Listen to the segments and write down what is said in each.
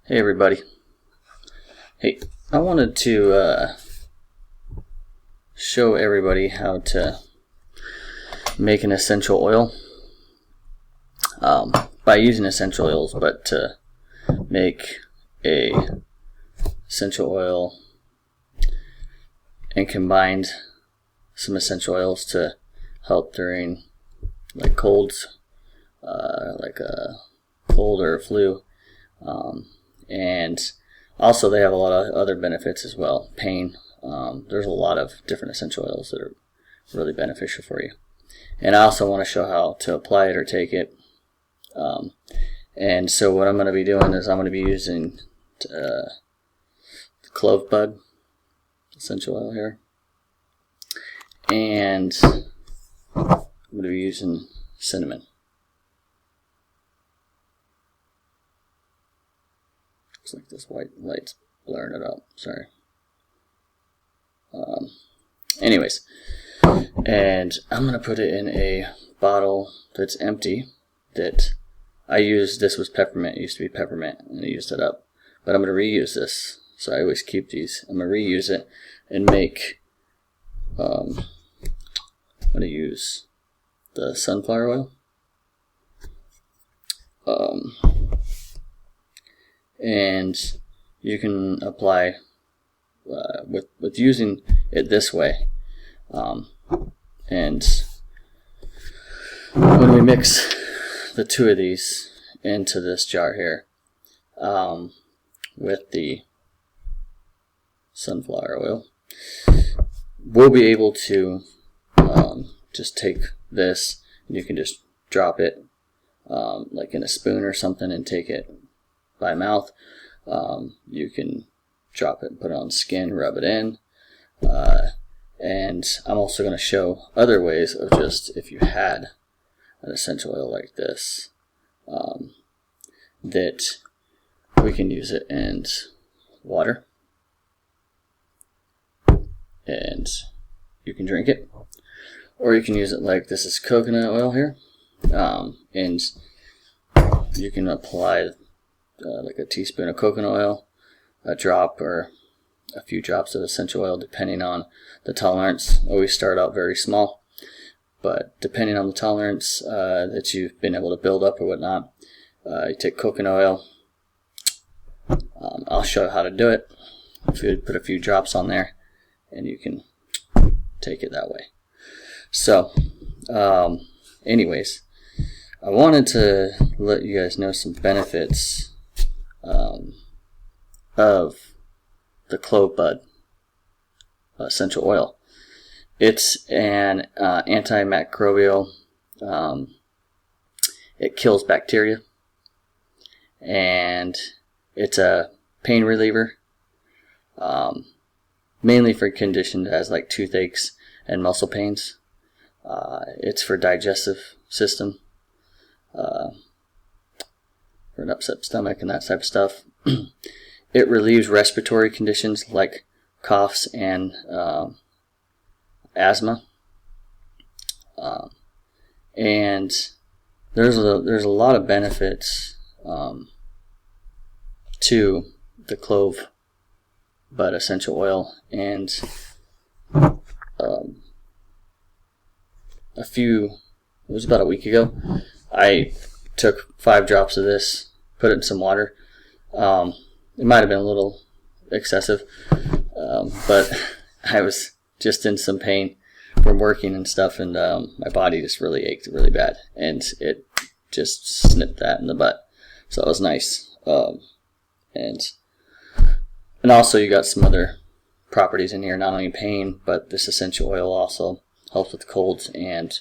Hey everybody. Hey, I wanted to show everybody how to make an essential oil by using essential oils, but to make a essential oil and combined some essential oils to help during like colds, like a cold or a flu. And also they have a lot of other benefits as well. Pain. There's a lot of different essential oils that are really beneficial for you. And I also want to show how to apply it or take it. And so what I'm going to be doing is I'm going to be using clove bud essential oil here. And I'm going to be using cinnamon. Looks like this white light's blurring it up. Sorry. Anyways, and I'm going to put it in a bottle that's empty that I used. This was peppermint. It used to be peppermint, and I used it up. But I'm going to reuse this. So I always keep these. I'm going to reuse it and make, I'm going to use the sunflower oil. And you can apply with using it this way. And when we mix the two of these into this jar here with the sunflower oil, we'll be able to just take this, and you can just drop it like in a spoon or something and take it by mouth. You can drop it and put it on skin, rub it in. And I'm also going to show other ways of just, if you had an essential oil like this, that we can use it in water. And you can drink it. Or you can use it like this is coconut oil here. And you can apply like a teaspoon of coconut oil, a drop or a few drops of essential oil depending on the tolerance. Always start out very small, but depending on the tolerance that you've been able to build up or whatnot, you take coconut oil. I'll show you how to do it. If you would put a few drops on there, and you can take it that way. So anyways, I wanted to let you guys know some benefits of the clove bud essential oil. It's an antimicrobial. It kills bacteria, and it's a pain reliever, mainly for conditions as like toothaches and muscle pains. It's for digestive system, for an upset stomach and that type of stuff. It relieves respiratory conditions like coughs and asthma. And there's a lot of benefits to the clove bud essential oil. And it was about a week ago, I took 5 drops of this, put it in some water. It might have been a little excessive, but I was just in some pain from working and stuff, and my body just really ached really bad, and it just snipped that in the butt. So it was nice. And also you got some other properties in here, not only pain, but this essential oil also helps with colds and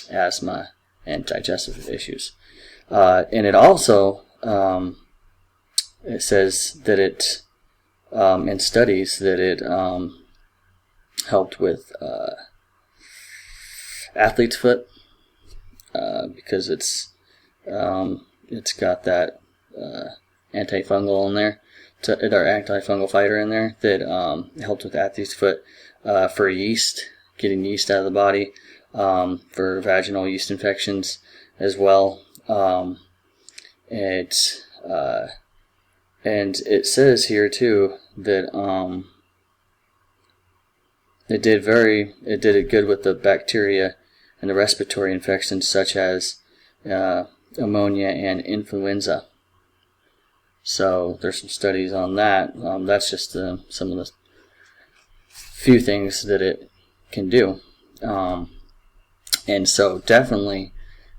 asthma and digestive issues. And it also it says that it in studies that it helped with athlete's foot, because it's got that antifungal in there, our antifungal fighter in there that helped with athlete's foot, for yeast, getting yeast out of the body, for vaginal yeast infections as well. It And it says here too that it did it good with the bacteria and the respiratory infections such as pneumonia and influenza. So there's some studies on that. That's just some of the few things that it can do. And so definitely,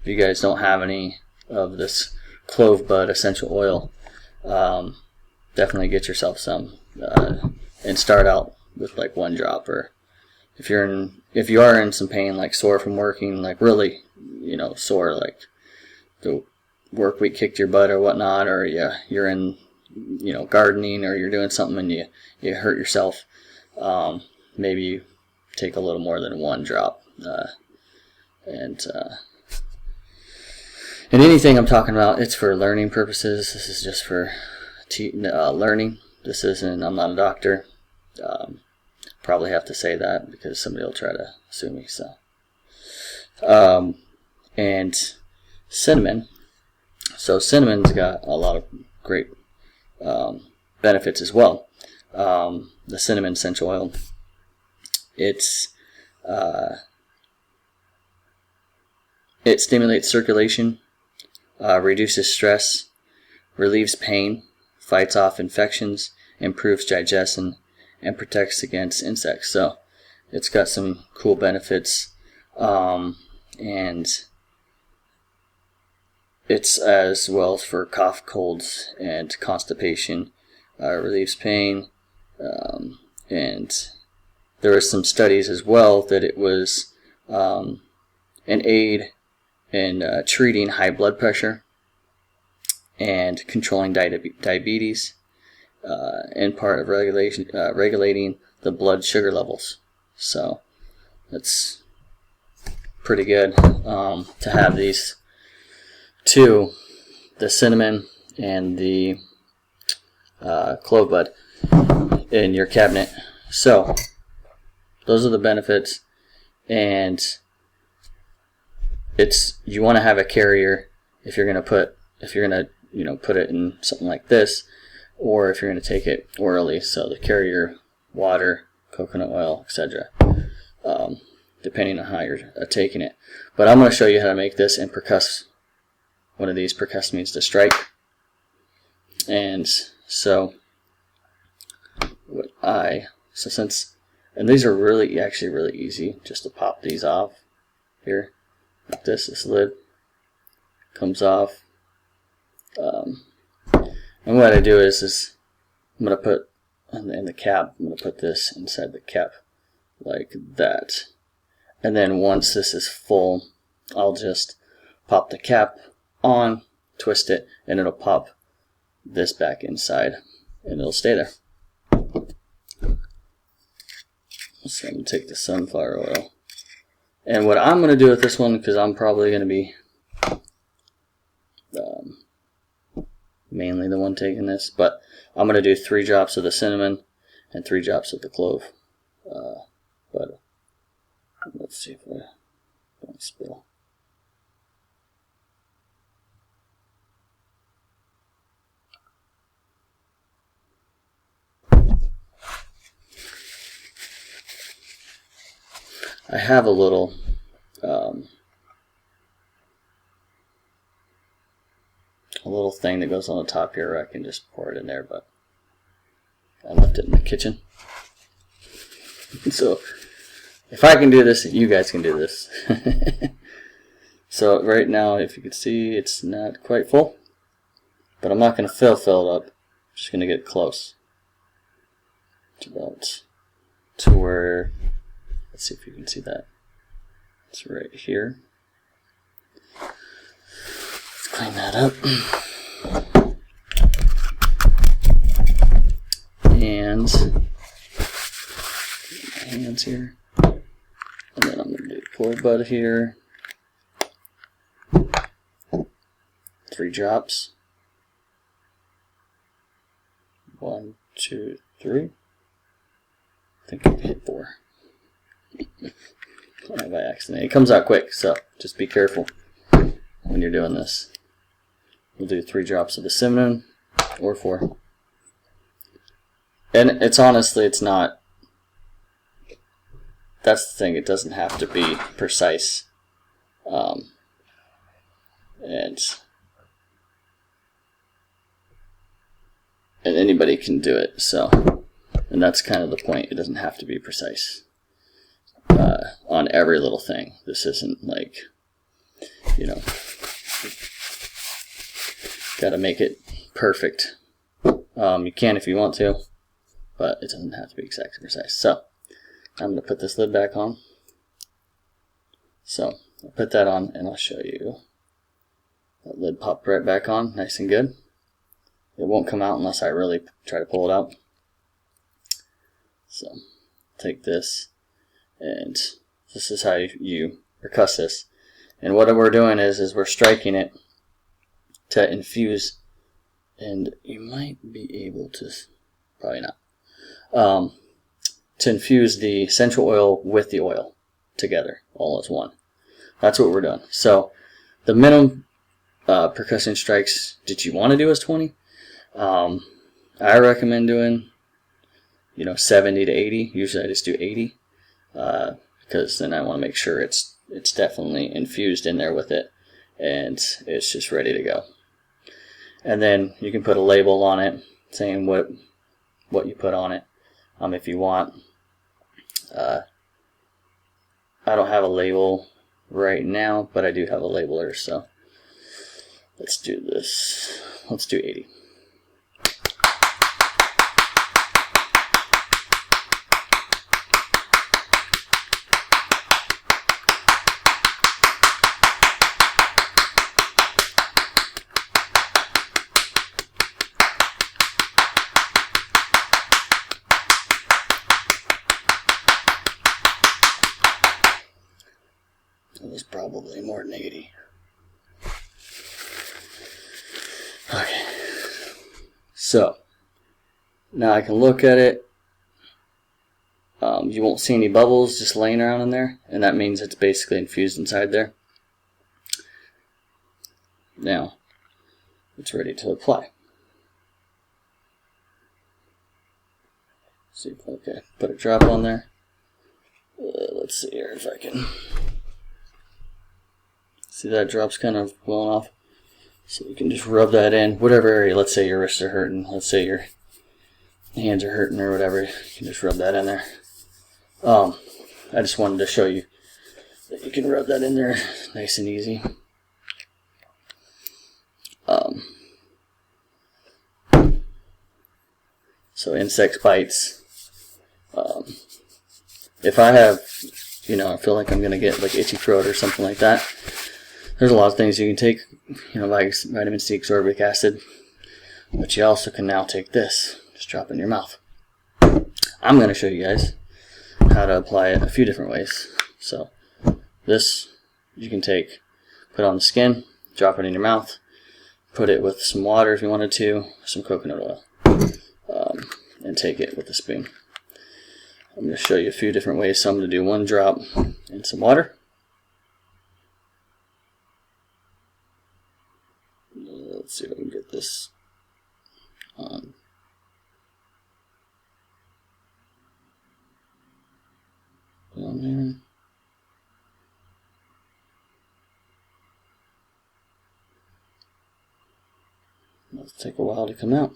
if you guys don't have any of this clove bud essential oil, definitely get yourself some and start out with like 1 drop. Or if you are in some pain, like sore from working, like really sore, like the work week kicked your butt or whatnot, or you're in gardening, or you're doing something and you hurt yourself, maybe you take a little more than 1 drop. And anything I'm talking about, it's for learning purposes. This is just for learning. This isn't, I'm not a doctor. Probably have to say that because somebody will try to sue me. So, and cinnamon. So cinnamon's got a lot of great benefits as well. The cinnamon essential oil. It stimulates circulation, reduces stress, relieves pain, fights off infections, improves digestion, and protects against insects. So it's got some cool benefits, and it's as well for cough, colds, and constipation. Relieves pain, and there are some studies as well that it was an aid in treating high blood pressure and controlling diabetes, and part of regulating the blood sugar levels. So that's pretty good to have these two, the cinnamon and the clove bud, in your cabinet. So those are the benefits, and you want to have a carrier if you're going to put it in something like this, or if you're going to take it orally. So the carrier, water, coconut oil, etc., depending on how you're taking it. But I'm going to show you how to make this and percuss. One of these percuss means to strike. And so and these are actually really easy, just to pop these off here like this. This lid comes off, and what I do is I'm going to put in the cap, I'm going to put this inside the cap like that, and then once this is full, I'll just pop the cap on, twist it, and it'll pop this back inside, and it'll stay there. So I'm going to take the sunflower oil, and what I'm going to do with this one, because I'm probably going to be mainly the one taking this, but I'm going to do 3 drops of the cinnamon and 3 drops of the clove. But let's see if I don't spill. I have a little thing that goes on the top here where I can just pour it in there, but I left it in the kitchen. So if I can do this, you guys can do this. So right now, if you can see, it's not quite full, but I'm not going to fill it up. I'm just going to get close to where, let's see if you can see that. It's right here. Let's clean that up. And my hands here. And then I'm going to do clove bud here. 3 drops. 1, 2, 3. I think I hit 4. By accident. It comes out quick, so just be careful when you're doing this. we'll do 3 drops of the cinnamon, or 4. And it's honestly, it's not, that's the thing, it doesn't have to be precise. And anybody can do it, so, and that's kind of the point, it doesn't have to be precise on every little thing. This isn't like, you know, gotta make it perfect. You can if you want to, but it doesn't have to be exactly precise. So I'm going to put this lid back on. So I'll put that on and I'll show you. That lid popped right back on, nice and good. It won't come out unless I really try to pull it out. So take this, and this is how you percuss this. And what we're doing is we're striking it to infuse, and you might be able to, probably not, to infuse the essential oil with the oil together, all as one. That's what we're doing. So the minimum percussion strikes that you want to do is 20. I recommend doing, 70 to 80. Usually I just do 80 because then I want to make sure it's definitely infused in there with it and it's just ready to go. And then you can put a label on it saying what you put on it if you want. I don't have a label right now, but I do have a labeler, so let's do this. Let's do 80. It was probably more than 80. Okay. So, now I can look at it. You won't see any bubbles just laying around in there, and that means it's basically infused inside there. Now, it's ready to apply. See, okay, put a drop on there. Let's see here if I can. See, that drop's kind of blowing off. So you can just rub that in, whatever area. Let's say your wrists are hurting. Let's say your hands are hurting or whatever. You can just rub that in there. I just wanted to show you that you can rub that in there nice and easy. So insect bites. If I have, I feel like I'm going to get like itchy throat or something like that, there's a lot of things you can take, like vitamin C, ascorbic acid, but you also can now take this, just drop it in your mouth. I'm going to show you guys how to apply it a few different ways. So this you can take, put on the skin, drop it in your mouth, put it with some water if you wanted to, some coconut oil, and take it with a spoon. I'm going to show you a few different ways. So I'm going to do 1 drop in some water. Let's see if I can get this on. Down there. It'll take a while to come out.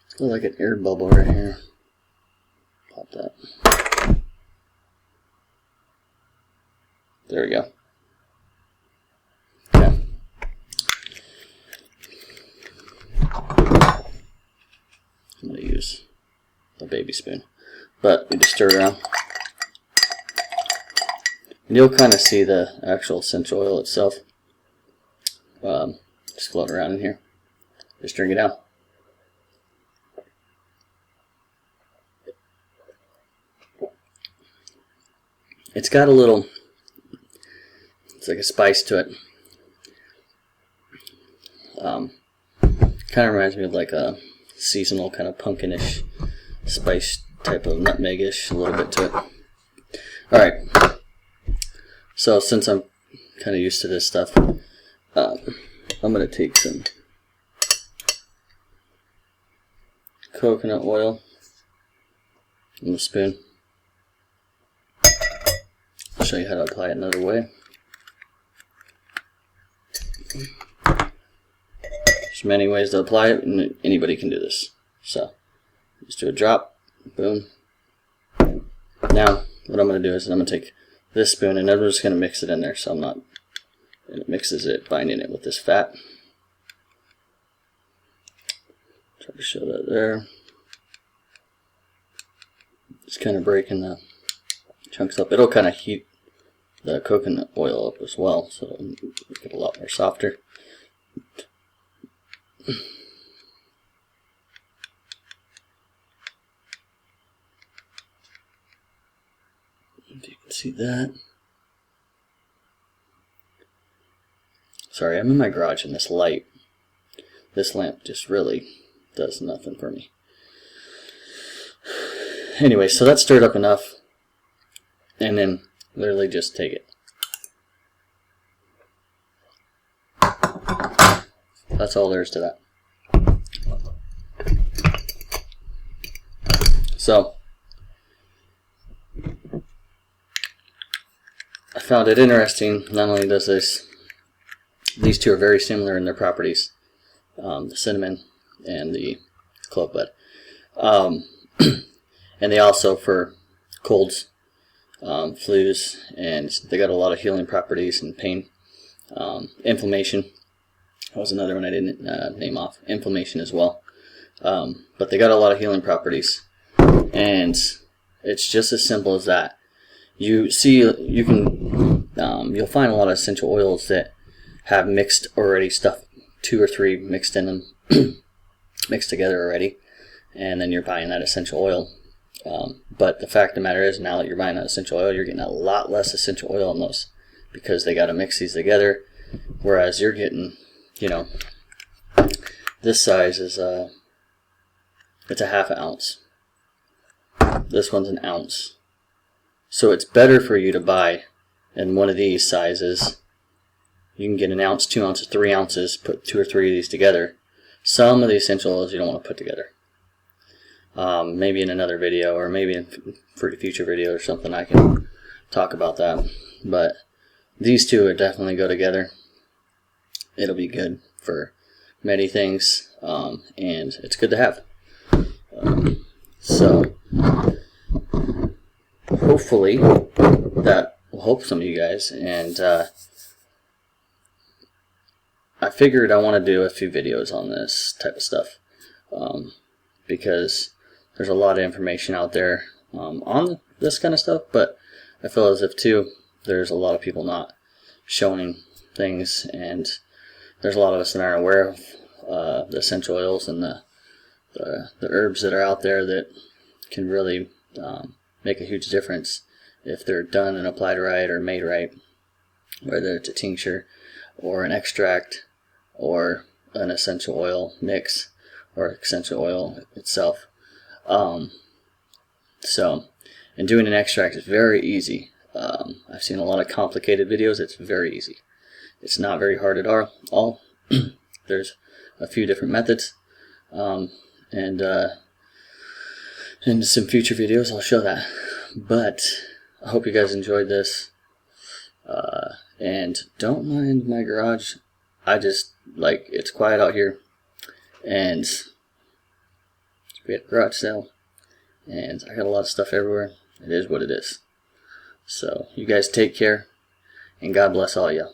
It's like an air bubble right here. Pop that. There we go. Okay. I'm going to use a baby spoon, but we just stir it around. And you'll kind of see the actual essential oil itself just floating around in here. Just drink it out. It's got a little, it's like a spice to it. Kind of reminds me of like a seasonal kind of pumpkinish spice type of nutmegish, a little bit to it. Alright, so since I'm kind of used to this stuff, I'm going to take some coconut oil in the spoon. I'll show you how to apply it another way. There's many ways to apply it, and anybody can do this. So, just do a drop, boom. Now, what I'm going to do is I'm going to take this spoon and I'm just going to mix it in there, so I'm not, and it mixes it, binding it with this fat. Try to show that there. Just kind of breaking the chunks up. It'll kind of heat the coconut oil up as well, so it'll make it a lot more softer. If you can see that. Sorry, I'm in my garage and this lamp just really does nothing for me. Anyway, so that's stirred up enough, and then literally just take it. That's all there is to that. So, I found it interesting. Not only does these two are very similar in their properties, the cinnamon and the clove bud. And they also, for colds, flus, and they got a lot of healing properties and pain. Inflammation, that was another one I didn't name off. Inflammation as well. But they got a lot of healing properties. And it's just as simple as that. You'll find a lot of essential oils that have mixed already stuff, 2 or 3 mixed in them, mixed together already, and then you're buying that essential oil. But the fact of the matter is, now that you're buying that essential oil, you're getting a lot less essential oil in those, because they got to mix these together. Whereas you're getting, this size is it's a ½ ounce. This one's an ounce. So it's better for you to buy in one of these sizes. You can get an ounce, 2 ounces, 3 ounces, put 2 or 3 of these together. Some of the essential oils you don't want to put together. Maybe in another video, or maybe in for the future video or something, I can talk about that. But these two would definitely go together. It'll be good for many things, and it's good to have. So hopefully that will help some of you guys. And I figured I want to do a few videos on this type of stuff, because there's a lot of information out there on this kind of stuff, but I feel as if too there's a lot of people not showing things, and there's a lot of us that aren't aware of the essential oils and the herbs that are out there that can really make a huge difference if they're done and applied right or made right, whether it's a tincture or an extract or an essential oil mix or essential oil itself. And doing an extract is very easy. I've seen a lot of complicated videos. It's very easy. It's not very hard at all. There's a few different methods, and in some future videos I'll show that. But I hope you guys enjoyed this, and don't mind my garage. I just it's quiet out here, and we had a garage sale, and I got a lot of stuff everywhere. It is what it is. So you guys take care, and God bless all y'all.